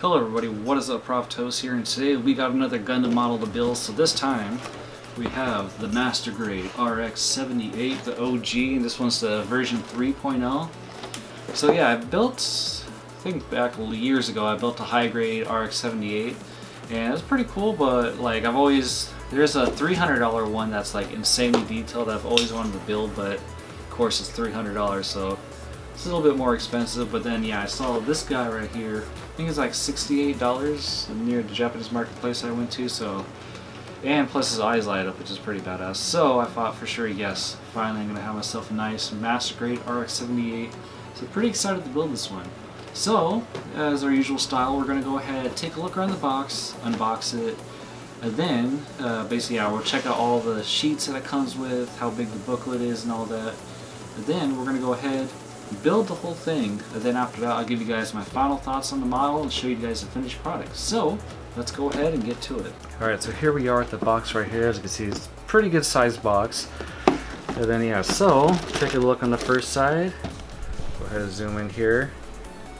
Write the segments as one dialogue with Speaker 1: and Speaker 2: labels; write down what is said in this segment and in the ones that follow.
Speaker 1: Hello everybody, what is up? Prof Toast here, and today we got another Gundam model to build. So this time we have the Master Grade RX-78, the OG, and this one's the version 3.0. So yeah, I built, I think back years ago, I built a high grade RX-78, and it's pretty cool, but like there's a $300 one that's like insanely detailed I've always wanted to build, but of course it's $300, so it's a little bit more expensive. But then yeah, I saw this guy right here. I think it's like $68 near the Japanese marketplace I went to. So, and plus his eyes light up, which is pretty badass. So I thought for sure, yes, finally I'm gonna have myself a nice Master Grade RX-78. So pretty excited to build this one. So as our usual style, we're gonna go ahead, take a look around the box, unbox it, and then basically yeah, we'll check out all the sheets that it comes with, how big the booklet is, and all that. And then we're gonna go ahead, build the whole thing, and then after that I'll give you guys my final thoughts on the model and show you guys the finished product. So let's go ahead and get to it. Alright, so here we are at the box right here. As you can see, it's a pretty good sized box. And then yeah, so take a look on the first side. Go ahead and zoom in here.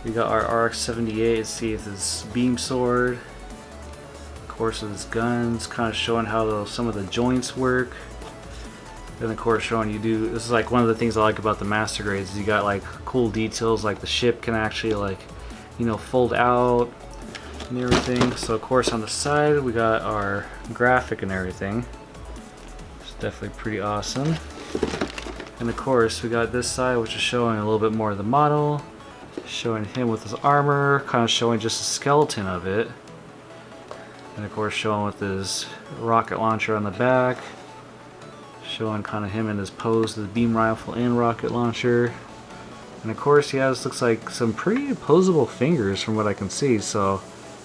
Speaker 1: We got our RX-78. See this beam sword. Of course, with its guns, kind of showing how some of the joints work. And of course showing this is like one of the things I like about the Master Grades, is you got like cool details, like the ship can actually like, you know, fold out and everything. So of course on the side we got our graphic and everything. It's definitely pretty awesome. And of course we got this side, which is showing a little bit more of the model, showing him with his armor, kind of showing just a skeleton of it. And of course showing with his rocket launcher on the back, showing kind of him in his pose, the beam rifle and rocket launcher. And of course he has, looks like, some pretty opposable fingers from what I can see, so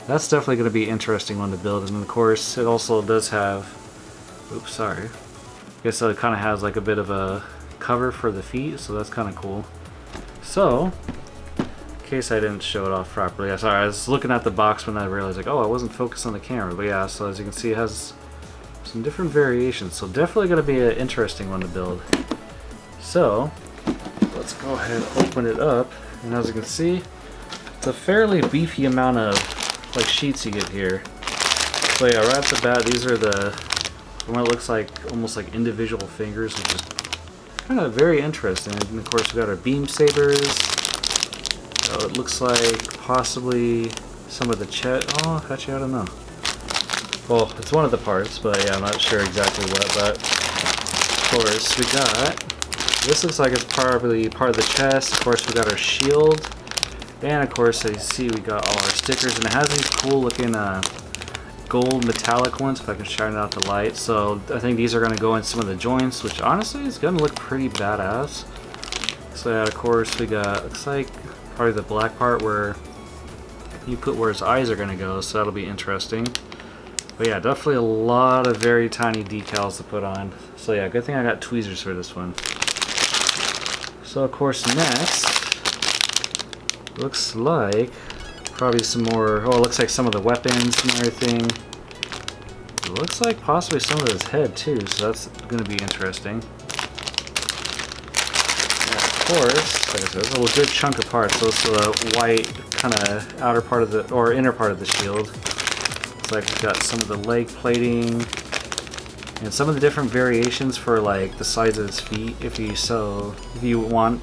Speaker 1: that's definitely going to be an interesting one to build. And of course it also does have, oops, sorry, I guess it kind of has like a bit of a cover for the feet, so that's kind of cool. So in case I didn't show it off properly, I'm sorry, I was looking at the box when I realized like, oh, I wasn't focused on the camera. But yeah, so as you can see it has some different variations, so definitely going to be an interesting one to build. So let's go ahead and open it up, and as you can see, it's a fairly beefy amount of like sheets you get here. So yeah, right off the bat, these are what looks like almost like individual fingers, which is kind of very interesting. And of course we got our beam sabers. It looks like possibly some of the chest. Oh, actually I don't know. Well, it's one of the parts, but yeah, I'm not sure exactly what. But of course we got, this looks like it's probably part of the chest. Of course we got our shield, and of course as you see we got all our stickers, and it has these cool looking gold metallic ones, if I can shine out the light. So I think these are going to go in some of the joints, which honestly is going to look pretty badass. So yeah, of course we got, looks like probably the black part where you put where his eyes are going to go, so that'll be interesting. But yeah, definitely a lot of very tiny decals to put on. So yeah, good thing I got tweezers for this one. So of course next, looks like probably some more, oh, it looks like some of the weapons and everything. It looks like possibly some of his head too, so that's going to be interesting. Yeah, of course, like I said, there's a good chunk of parts. So it's the white kind of outer part of the, or inner part of the shield. Like we've got some of the leg plating and some of the different variations for like the size of his feet if you want.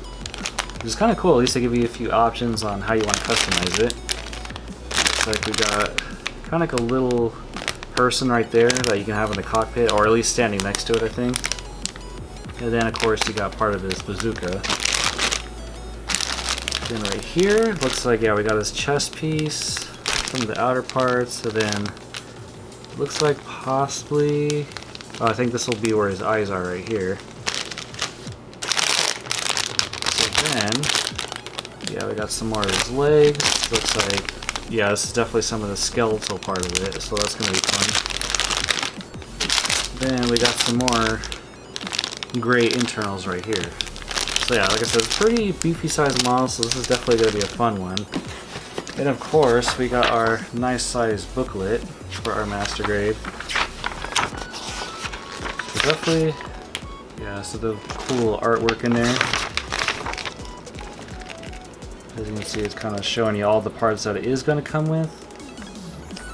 Speaker 1: It's kind of cool, at least they give you a few options on how you want to customize it. It's like we got kind of like a little person right there that you can have in the cockpit, or at least standing next to it, I think. And then of course you got part of his bazooka. Then right here looks like, yeah, we got his chest piece, some of the outer parts, so then looks like possibly, oh, I think this will be where his eyes are right here. So then, yeah, we got some more of his legs. Looks like, yeah, this is definitely some of the skeletal part of it, so that's gonna be fun. Then we got some more gray internals right here. So yeah, like I said, it's a pretty beefy sized model, so this is definitely gonna be a fun one. And of course, we got our nice sized booklet for our Master Grade. So definitely, yeah, so the cool artwork in there. As you can see, it's kind of showing you all the parts that it is going to come with.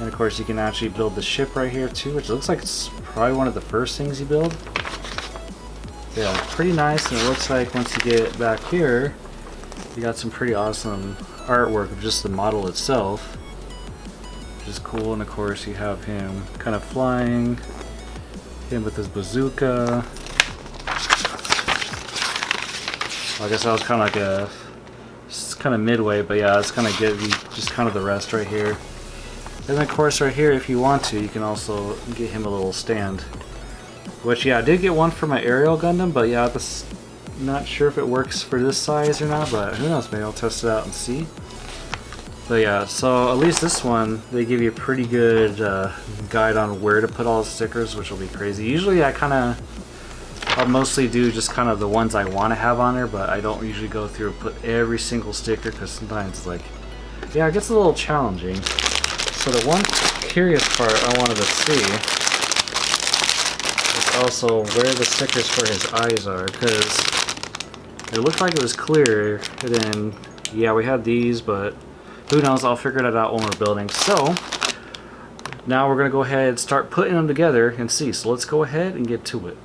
Speaker 1: And of course you can actually build the ship right here too, which looks like it's probably one of the first things you build. Yeah, pretty nice. And it looks like once you get back here, you got some pretty awesome artwork of just the model itself, which is cool. And of course you have him kind of flying, him with his bazooka. I guess that was kind of like a, it's kind of midway, but yeah, it's kind of give you just kind of the rest right here. And then of course right here, if you want to, you can also get him a little stand. Which, yeah, I did get one for my aerial Gundam, but yeah, this, not sure if it works for this size or not, but who knows, maybe I'll test it out and see. But yeah, so at least this one, they give you a pretty good guide on where to put all the stickers, which will be crazy. Usually I'll mostly do just kind of the ones I want to have on there, but I don't usually go through and put every single sticker, because sometimes, like, yeah, it gets a little challenging. So the one curious part I wanted to see is also where the stickers for his eyes are, because it looked like it was clear, and then, yeah, we had these, but who knows, I'll figure that out when we're building. So, now we're going to go ahead and start putting them together and see. So let's go ahead and get to it.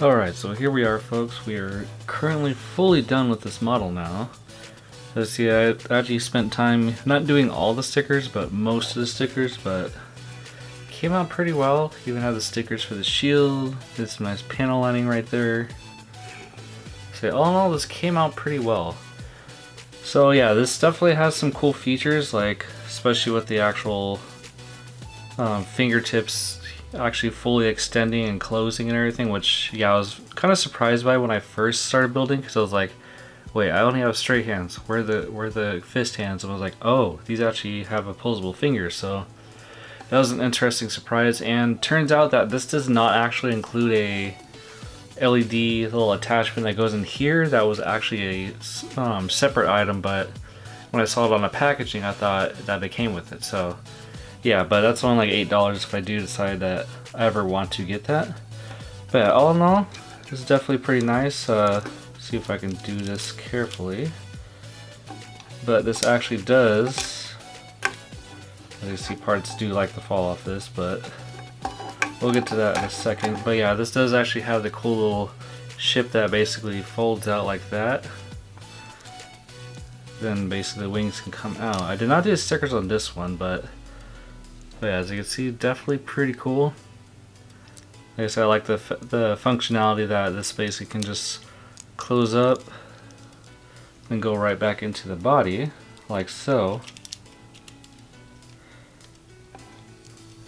Speaker 1: Alright, so here we are, folks. We are currently fully done with this model now. Let's see, I actually spent time not doing all the stickers, but most of the stickers, but came out pretty well. Even had the stickers for the shield, did some nice panel lining right there. So all in all, this came out pretty well. So yeah, this definitely has some cool features, like especially with the actual fingertips actually fully extending and closing and everything, which yeah, I was kind of surprised by when I first started building, because I was like, wait, I only have straight hands, where are the fist hands? And I was like, oh, these actually have opposable fingers. So that was an interesting surprise, and turns out that this does not actually include a LED little attachment that goes in here. That was actually a separate item, but when I saw it on the packaging, I thought that it came with it. So yeah, but that's only like $8 if I do decide that I ever want to get that. But yeah, all in all, it's definitely pretty nice. See if I can do this carefully. But this actually does, as you see, parts do like to fall off this, but we'll get to that in a second. But yeah, this does actually have the cool little ship that basically folds out like that. Then basically the wings can come out. I did not do the stickers on this one, but yeah, as you can see, definitely pretty cool. Like I said, I like the functionality that this basically can just close up and go right back into the body, like so.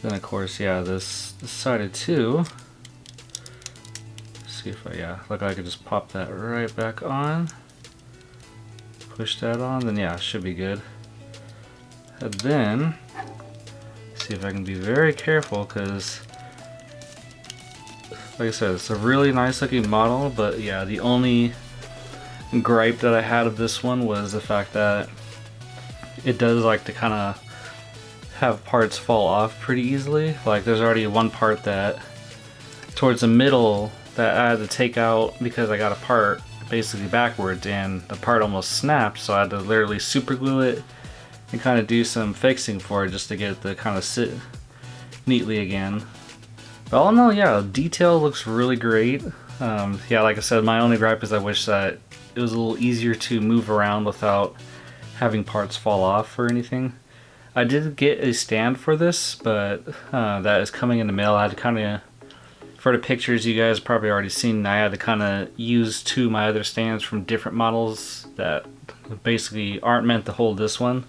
Speaker 1: Then of course, yeah, this sided too. See if look, I could just pop that right back on. Push that on, then yeah, it should be good. And then see if I can be very careful, because like I said, it's a really nice looking model, but yeah, the only gripe that I had of this one was the fact that it does like to kind of have parts fall off pretty easily. Like there's already one part that towards the middle that I had to take out because I got a part basically backwards and the part almost snapped, so I had to literally super glue it and kind of do some fixing for it just to get it to kind of sit neatly again. But all in all, yeah, detail looks really great. Yeah, like I said, my only gripe is I wish that it was a little easier to move around without having parts fall off or anything. I did get a stand for this, but that is coming in the mail. I had to kind of, for the pictures you guys probably already seen, I had to kind of use two of my other stands from different models that basically aren't meant to hold this one.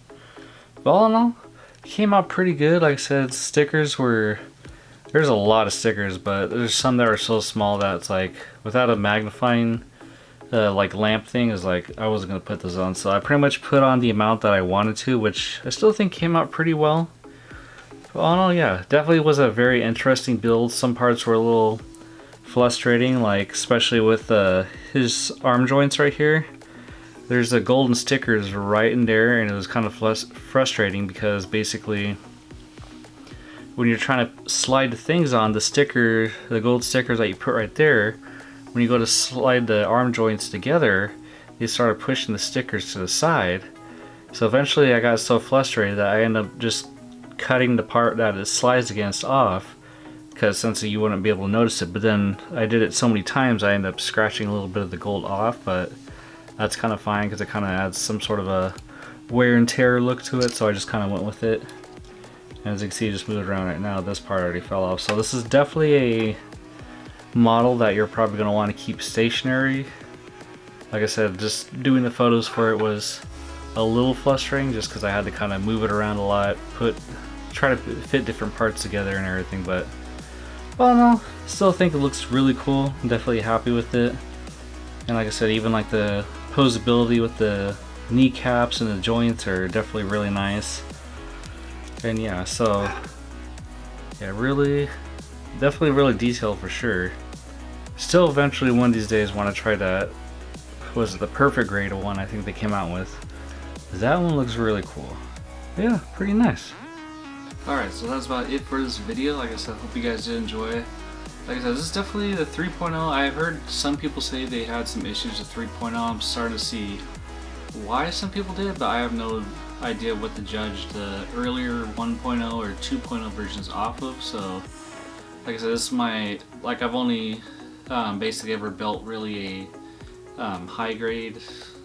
Speaker 1: But all in all, it came out pretty good. Like I said, stickers were, there's a lot of stickers, but there's some that are so small that it's like, without a magnifying like lamp thing, is like, I wasn't going to put those on. So I pretty much put on the amount that I wanted to, which I still think came out pretty well. But all in all, yeah, definitely was a very interesting build. Some parts were a little frustrating, like especially with his arm joints right here. There's the golden stickers right in there, and it was kind of frustrating because basically when you're trying to slide the things on, the gold stickers that you put right there, when you go to slide the arm joints together, they started pushing the stickers to the side. So eventually I got so frustrated that I ended up just cutting the part that it slides against off, because since you wouldn't be able to notice it. But then I did it so many times I ended up scratching a little bit of the gold off, but that's kind of fine because it kind of adds some sort of a wear and tear look to it, so I just kind of went with it. And as you can see, just moved around right now, this part already fell off. So this is definitely a model that you're probably going to want to keep stationary. Like I said, just doing the photos for it was a little frustrating just because I had to kind of move it around a lot, try to fit different parts together and everything. But well, no, still think it looks really cool. I'm definitely happy with it. And like I said, even like the posability with the kneecaps and the joints are definitely really nice. And yeah, so yeah, definitely really detailed for sure. Still eventually one of these days want to try that, was it the perfect grade one I think they came out with. That one looks really cool. Yeah, pretty nice. Alright, so that's about it for this video. Like I said, hope you guys did enjoy. Like I said, this is definitely the 3.0. I've heard some people say they had some issues with 3.0. I'm starting to see why some people did, but I have no idea what to judge the earlier 1.0 or 2.0 versions off of. So like I said, this is my, like, I've only basically ever built really a high grade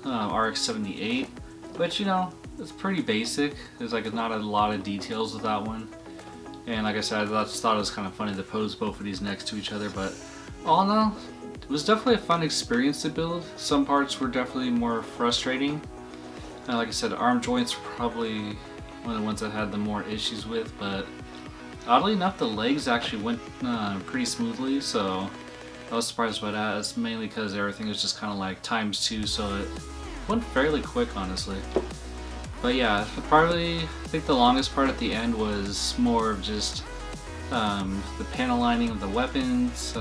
Speaker 1: RX-78, but you know, it's pretty basic. There's like not a lot of details with that one, and like I said, I just thought it was kind of funny to pose both of these next to each other. But all in all, it was definitely a fun experience to build. Some parts were definitely more frustrating. Like I said, arm joints were probably one of the ones I had the more issues with, but oddly enough, the legs actually went pretty smoothly, so I was surprised by that. It's mainly because everything was just kind of like ×2, so it went fairly quick, honestly. But yeah, probably I think the longest part at the end was more of just the panel lining of the weapons,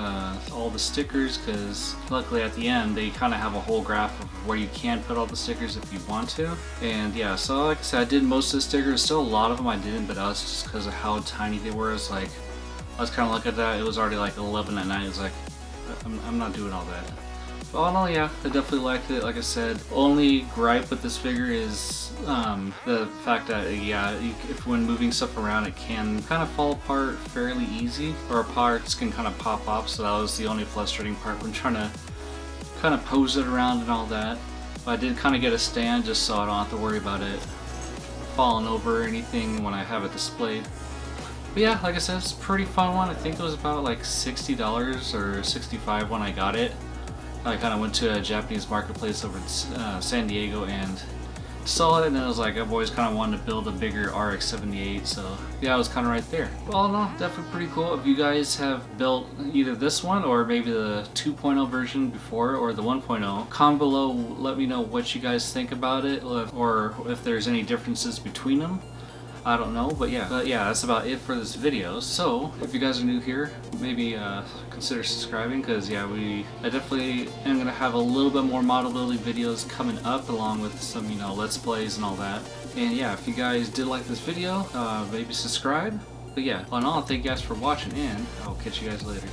Speaker 1: all the stickers, because luckily at the end they kind of have a whole graph of where you can put all the stickers if you want to. And yeah, so like I said, I did most of the stickers. Still a lot of them I didn't, but that was just because of how tiny they were. It's like, I was kind of looking at that, it was already like 11 at night. It was like, I'm not doing all that. But all in all, yeah, I definitely liked it. Like I said, only gripe with this figure is the fact that, yeah, if when moving stuff around, it can kind of fall apart fairly easy, or parts can kind of pop off. So that was the only frustrating part when trying to kind of pose it around and all that. But I did kind of get a stand just so I don't have to worry about it falling over or anything when I have it displayed. But yeah, like I said, it's a pretty fun one. I think it was about like $60 or $65 when I got it. I kind of went to a Japanese marketplace over in San Diego and saw it, and then I was like, I've always kind of wanted to build a bigger RX-78, so yeah, I was kind of right there. But all in all, definitely pretty cool. If you guys have built either this one or maybe the 2.0 version before or the 1.0, comment below, let me know what you guys think about it, or if there's any differences between them. I don't know, but yeah, that's about it for this video. So if you guys are new here, maybe consider subscribing, because yeah, I definitely am gonna have a little bit more model building videos coming up, along with some, you know, let's plays and all that. And yeah, if you guys did like this video, maybe subscribe. But yeah, all in all, thank you guys for watching, and I'll catch you guys later.